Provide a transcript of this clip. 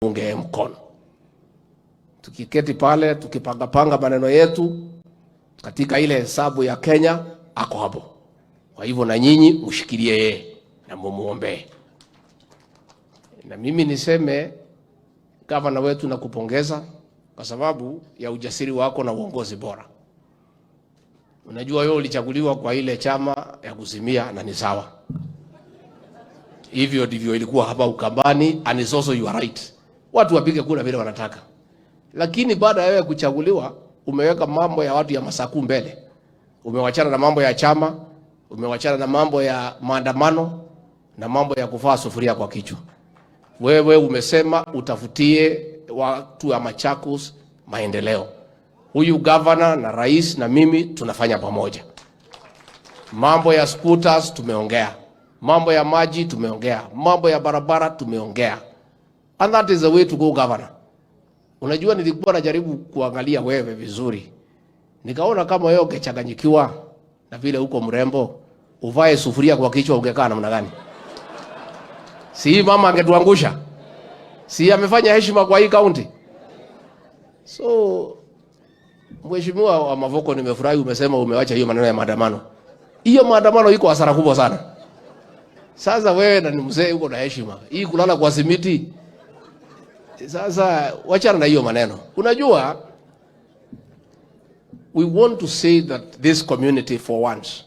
unge mkono. Tukiketi pale tukipanga maneno yetu katika ile hesabu ya Kenya, ako hapo. Kwa hivyo na nyinyi mshikilie yeye na mumuombe. Na mimi niseme gavana wetu na kupongeza kwa sababu ya ujasiri wako na uongozi bora. Unajua wewe ulichaguliwa kwa ile chama ya kuzimia na ni sawa. Hivyo ndivyo ilikuwa hapa Ukambani, and it's also you are right. Watu wapige kura vile wanataka. Lakini baada ya wewe kuchaguliwa, umeweka mambo ya watu ya Masaku mbele. Umewachana na mambo ya chama, umewachana na mambo ya maandamano na mambo ya kuvaa sufuria kwa kichwa. Wewe umesema utafutie watu wa Machakos maendeleo. Huyu governor na rais na mimi tunafanya pamoja. Mambo ya scooters tumeongea. Mambo ya maji tumeongea. Mambo ya barabara tumeongea. And that is the way to go, governor. Unajua nilikuwa najaribu kuangalia wewe vizuri. Nikaona kama wewe ungechanganyikiwa na vile huko Mrembo, uvae sufuria kwa kichwa ungekaa namna gani? Si mama angetuangusha? Si amefanya heshima kwa hii county? So Mheshimiwa wa Mavoko, nimefurahi umesema umewacha hiyo maneno ya maandamano. Hiyo maandamano iko hasara kubwa sana. Sasa wewe na ni mzee uko na heshima. Hii kulala kwa simiti. Sasa wachana na hiyo maneno. Unajua, we want to say that this community for once